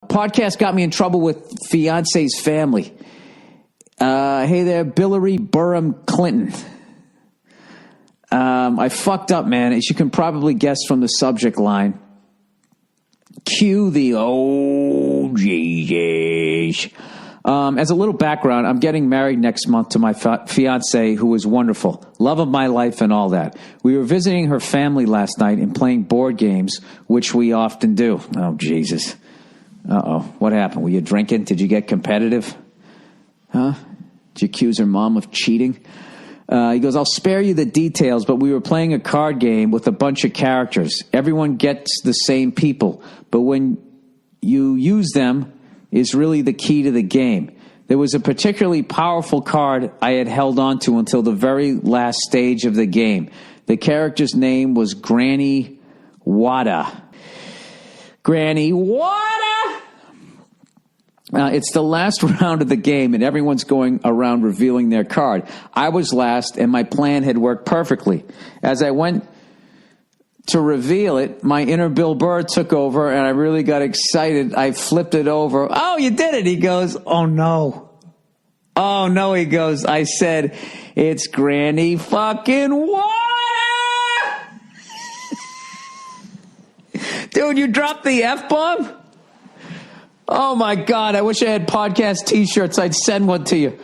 Podcast got me in trouble with fiance's family. Hey there, Hillary Burr Clinton. I fucked up, man. As you can probably guess from the subject line. Cue the Jesus. As a little background, I'm getting married next month to my fiance, who is wonderful. Love of my life and all that. We were visiting her family last night and playing board games, which we often do. Oh, Jesus. Uh-oh. What happened? Were you drinking? Did you get competitive? Huh? Did you accuse her mom of cheating? He goes, I'll spare you the details, but we were playing a card game with a bunch of characters. Everyone gets the same people, but when you use them is really the key to the game. There was a particularly powerful card I had held on to until the very last stage of the game. The character's name was Granny Wata. Granny Wata! It's the last round of the game, and everyone's going around revealing their card. I was last, and my plan had worked perfectly. As I went to reveal it, my inner Bill Burr took over, and I really got excited. I flipped it over. Oh, you did it, he goes. Oh, no. Oh, no, he goes. I said, it's Granny fucking Water! Dude, you dropped the F-bomb? Oh, my God. I wish I had podcast T-shirts. I'd send one to you.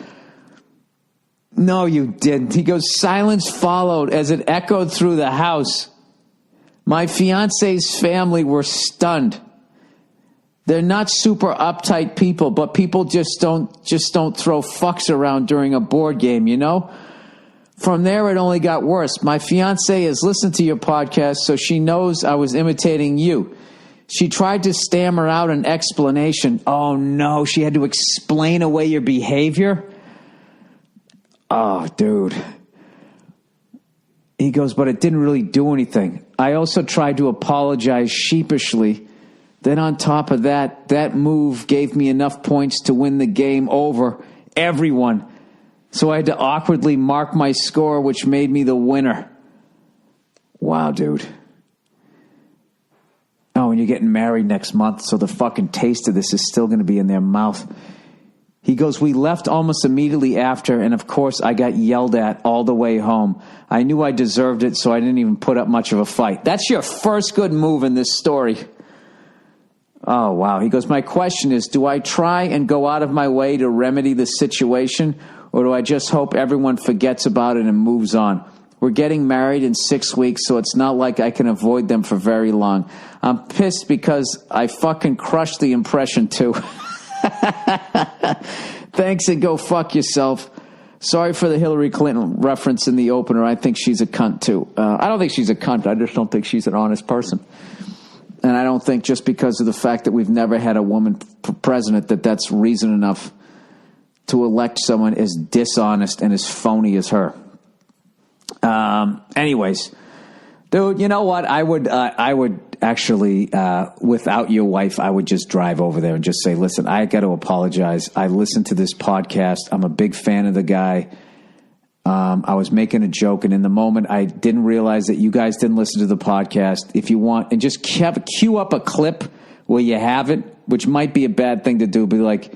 No, you didn't. He goes, silence followed as it echoed through the house. My fiance's family were stunned. They're not super uptight people, but people just don't throw fucks around during a board game, you know? From there, it only got worse. My fiance has listened to your podcast, so she knows I was imitating you. She tried to stammer out an explanation. Oh, no, she had to explain away your behavior? Oh, dude. He goes, but it didn't really do anything. I also tried to apologize sheepishly. Then on top of that, that move gave me enough points to win the game over everyone. So I had to awkwardly mark my score, which made me the winner. Wow, dude. Oh, and you're getting married next month, so the fucking taste of this is still going to be in their mouth. He goes, we left almost immediately after, and of course I got yelled at all the way home. I knew I deserved it, so I didn't even put up much of a fight. That's your first good move in this story. Oh, wow. He goes, my question is, do I try and go out of my way to remedy the situation, or do I just hope everyone forgets about it and moves on? We're getting married in 6 weeks, so it's not like I can avoid them for very long. I'm pissed because I fucking crushed the impression, too. Thanks and go fuck yourself. Sorry for the Hillary Clinton reference in the opener. I think she's a cunt, too. I don't think she's a cunt. I just don't think she's an honest person. And I don't think just because of the fact that we've never had a woman president that that's reason enough to elect someone as dishonest and as phony as her. Anyways, dude, you know what? I would actually, without your wife, I would just drive over there and just say, listen, I got to apologize. I listened to this podcast. I'm a big fan of the guy. I was making a joke, and in the moment, I didn't realize that you guys didn't listen to the podcast. If you want, and just cue up a clip where you have it, which might be a bad thing to do, but like,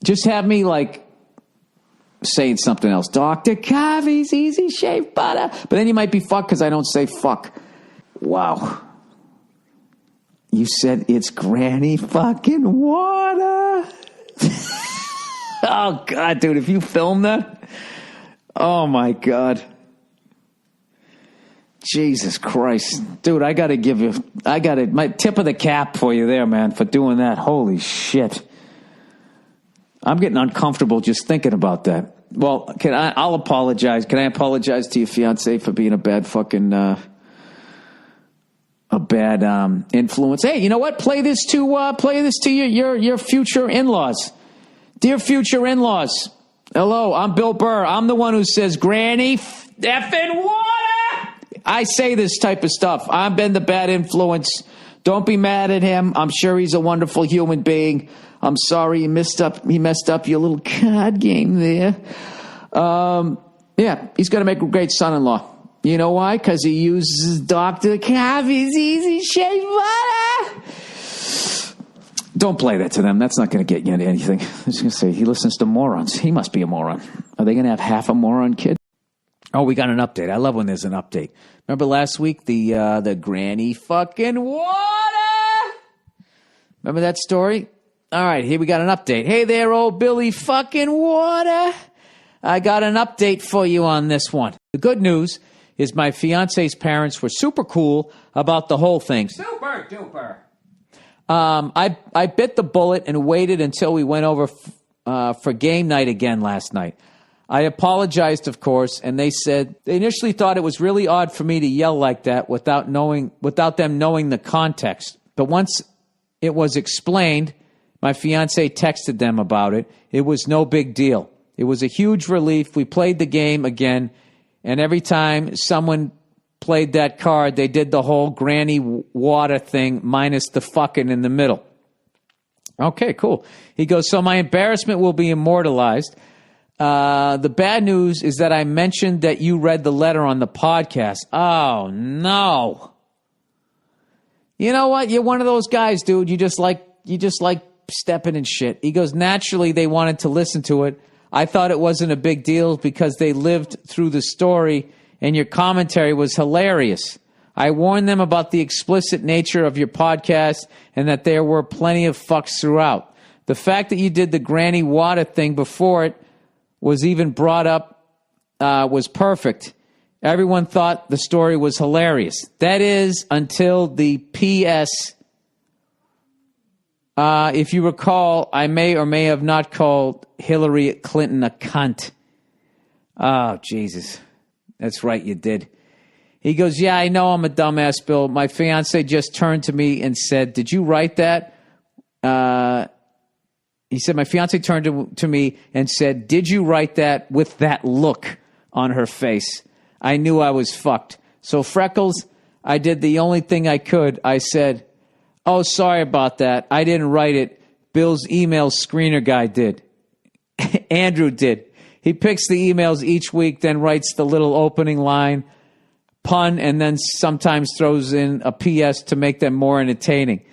just have me like, saying something else. Dr. Coffee's Easy Shave Butter. But then you might be fucked because I don't say fuck. Wow. You said it's Granny fucking Water. Oh, God, dude. If you film that. Oh, my God. Jesus Christ. Dude, I got to give you. My tip of the cap for you there, man, for doing that. Holy shit. I'm getting uncomfortable just thinking about that. Well, I'll apologize. Can I apologize to your fiance for being a bad fucking, influence? Hey, you know what? Play this to your future in-laws. Dear future in-laws. Hello, I'm Bill Burr. I'm the one who says, Granny effing Water. I say this type of stuff. I've been the bad influence. Don't be mad at him. I'm sure he's a wonderful human being. I'm sorry he messed up your little card game there. Yeah, he's going to make a great son-in-law. You know why? Because he uses Dr. Coffee's Easy Shave Butter. Don't play that to them. That's not going to get you into anything. I was going to say, he listens to morons. He must be a moron. Are they going to have half a moron kid? Oh, we got an update. I love when there's an update. Remember last week, the granny fucking Wata? Remember that story? All right, here we got an update. Hey there, old Billy fucking Wata. I got an update for you on this one. The good news is my fiance's parents were super cool about the whole thing. Super duper. I bit the bullet and waited until we went over for game night again last night. I apologized, of course, and they said they initially thought it was really odd for me to yell like that without them knowing the context. But once it was explained, my fiance texted them about it. It was no big deal. It was a huge relief. We played the game again, and every time someone played that card, they did the whole granny Wata thing minus the fucking in the middle. Okay, cool. He goes, so my embarrassment will be immortalized. The bad news is that I mentioned that you read the letter on the podcast. Oh, no. You know what? You're one of those guys, dude. You just like stepping in shit. He goes, naturally, they wanted to listen to it. I thought it wasn't a big deal because they lived through the story and your commentary was hilarious. I warned them about the explicit nature of your podcast and that there were plenty of fucks throughout. The fact that you did the Granny Wata thing before it was even brought up was perfect. Everyone thought the story was hilarious. That is until the PS. If you recall, I may or may have not called Hillary Clinton a cunt. Oh, Jesus. That's right, you did. He goes, yeah, I know I'm a dumbass, Bill. My fiance just turned to me and said, did you write that? He said, my fiance turned to me and said, did you write that with that look on her face? I knew I was fucked. So, Freckles, I did the only thing I could. I said, oh, sorry about that. I didn't write it. Bill's email screener guy did. Andrew did. He picks the emails each week, then writes the little opening line, pun, and then sometimes throws in a PS to make them more entertaining.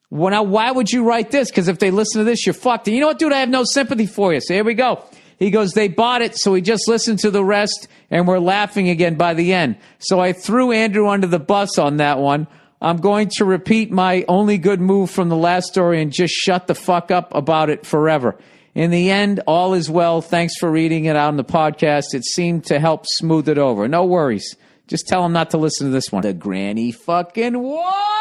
Well, now, why would you write this? Because if they listen to this, you're fucked. And you know what, dude? I have no sympathy for you. So here we go. He goes, they bought it, so we just listened to the rest, and we're laughing again by the end. So I threw Andrew under the bus on that one. I'm going to repeat my only good move from the last story and just shut the fuck up about it forever. In the end, all is well. Thanks for reading it out on the podcast. It seemed to help smooth it over. No worries. Just tell him not to listen to this one. The granny fucking what?